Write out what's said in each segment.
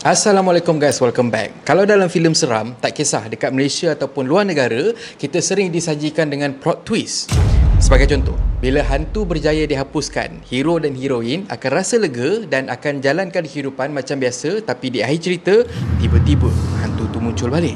Assalamualaikum guys, welcome back. Kalau dalam filem seram, tak kisah dekat Malaysia ataupun luar negara, kita sering disajikan dengan plot twist. Sebagai contoh, bila hantu berjaya dihapuskan, hero dan heroin akan rasa lega dan akan jalankan kehidupan macam biasa, tapi di akhir cerita, tiba-tiba hantu tu muncul balik.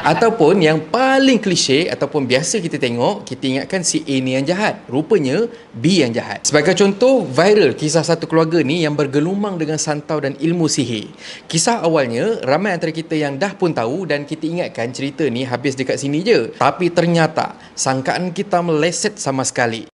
Ataupun yang paling klise ataupun biasa kita tengok, kita ingatkan si A ni yang jahat, rupanya B yang jahat. Sebagai contoh, viral kisah satu keluarga ni yang bergelumang dengan santau dan ilmu sihir. Kisah awalnya, ramai antara kita yang dah pun tahu dan kita ingatkan cerita ni habis dekat sini je. Tapi ternyata, sangkaan kita meleset sama sekali.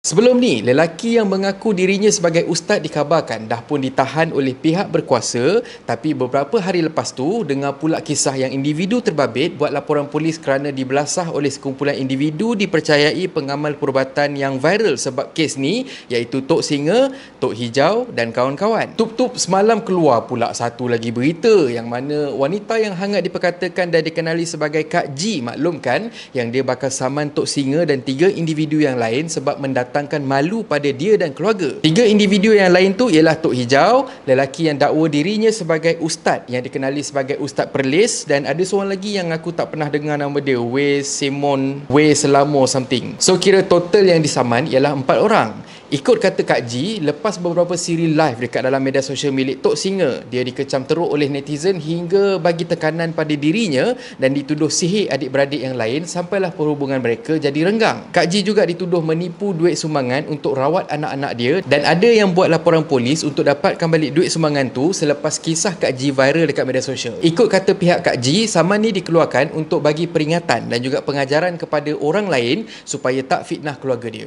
Sebelum ni, lelaki yang mengaku dirinya sebagai ustaz dikhabarkan dah pun ditahan oleh pihak berkuasa, tapi beberapa hari lepas tu, dengar pula kisah yang individu terbabit buat laporan polis kerana dibelasah oleh sekumpulan individu dipercayai pengamal perubatan yang viral sebab kes ni, iaitu Tok Singa, Tok Hijau dan kawan-kawan. Tup-tup semalam keluar pula satu lagi berita yang mana wanita yang hangat diperkatakan dan dikenali sebagai Kak G maklumkan yang dia bakal saman Tok Singa dan 3 individu yang lain sebab mendatangkan malu pada dia dan keluarga. 3 individu yang lain tu ialah Tok Hijau, lelaki yang dakwa dirinya sebagai ustaz yang dikenali sebagai Ustaz Perlis, dan ada seorang lagi yang aku tak pernah dengar nama dia, Simon Selamo something. So kira total yang disaman ialah 4 orang. Ikut kata Kak G, lepas beberapa siri live dekat dalam media sosial milik Tok Singa, dia dikecam teruk oleh netizen hingga bagi tekanan pada dirinya dan dituduh sihir adik-beradik yang lain sampailah perhubungan mereka jadi renggang. Kak G juga dituduh menipu duit sumbangan untuk rawat anak-anak dia dan ada yang buat laporan polis untuk dapatkan balik duit sumbangan tu selepas kisah Kak G viral dekat media sosial. Ikut kata pihak Kak G, saman ni dikeluarkan untuk bagi peringatan dan juga pengajaran kepada orang lain supaya tak fitnah keluarga dia.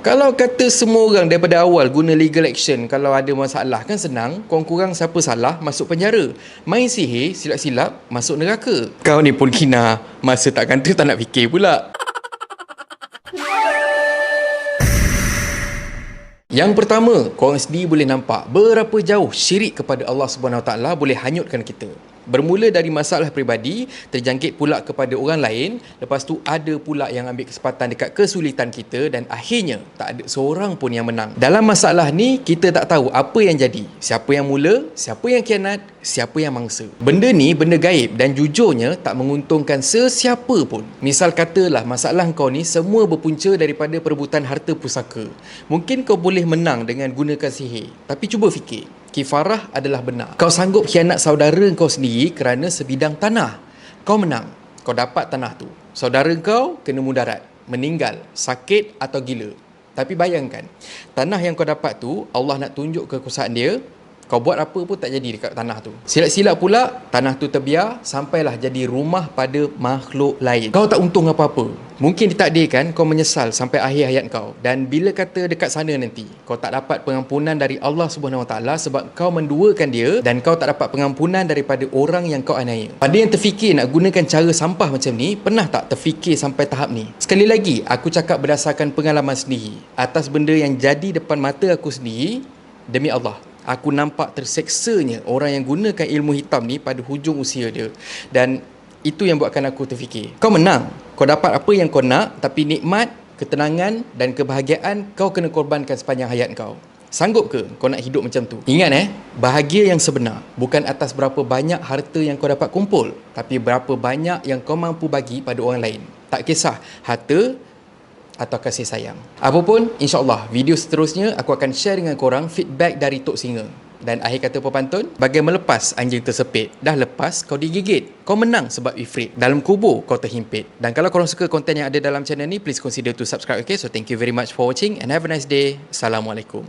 Kalau kata semua orang daripada awal guna legal action kalau ada masalah kan senang, kurang-kurang siapa salah masuk penjara, main sihir silap-silap masuk neraka. Kau ni pun kina, masa tak kanta tak nak fikir pula. Yang pertama, korang sendiri boleh nampak berapa jauh syirik kepada Allah SWT boleh hanyutkan kita. Bermula dari masalah peribadi, terjangkit pula kepada orang lain, lepas tu ada pula yang ambil kesempatan dekat kesulitan kita dan akhirnya tak ada seorang pun yang menang. Dalam masalah ni, kita tak tahu apa yang jadi, siapa yang mula, siapa yang khianat, siapa yang mangsa. Benda ni benda gaib dan jujurnya tak menguntungkan sesiapa pun. Misal katalah masalah kau ni semua berpunca daripada perebutan harta pusaka. Mungkin kau boleh menang dengan gunakan sihir, tapi cuba fikir, kifarah adalah benar. Kau sanggup khianat saudara kau sendiri kerana sebidang tanah. Kau menang, kau dapat tanah tu. Saudara kau kena mudarat, meninggal, sakit atau gila. Tapi bayangkan, tanah yang kau dapat tu, Allah nak tunjuk kekuasaan dia, kau buat apa pun tak jadi dekat tanah tu. Silap-silap pula, tanah tu terbiar sampailah jadi rumah pada makhluk lain. Kau tak untung apa-apa. Mungkin ditakdirkan kau menyesal sampai akhir hayat kau. Dan bila kata dekat sana nanti, kau tak dapat pengampunan dari Allah SWT sebab kau menduakan dia dan kau tak dapat pengampunan daripada orang yang kau aniaya. Pada yang terfikir nak gunakan cara sampah macam ni, pernah tak terfikir sampai tahap ni? Sekali lagi, aku cakap berdasarkan pengalaman sendiri. Atas benda yang jadi depan mata aku sendiri, demi Allah, aku nampak terseksanya orang yang gunakan ilmu hitam ni pada hujung usia dia. Dan itu yang buatkan aku terfikir, kau menang, kau dapat apa yang kau nak, tapi nikmat, ketenangan dan kebahagiaan kau kena korbankan sepanjang hayat kau. Sanggup ke kau nak hidup macam tu? Ingat bahagia yang sebenar bukan atas berapa banyak harta yang kau dapat kumpul, tapi berapa banyak yang kau mampu bagi pada orang lain. Tak kisah harta atau kasih sayang. Apapun, insyaAllah video seterusnya aku akan share dengan korang feedback dari Tok Singa. Dan akhir kata pepantun, bagai melepas anjing tersepit. Dah lepas, kau digigit. Kau menang sebab ifrit. Dalam kubur, kau terhimpit. Dan kalau korang suka konten yang ada dalam channel ni, please consider to subscribe, okay? So thank you very much for watching and have a nice day. Assalamualaikum.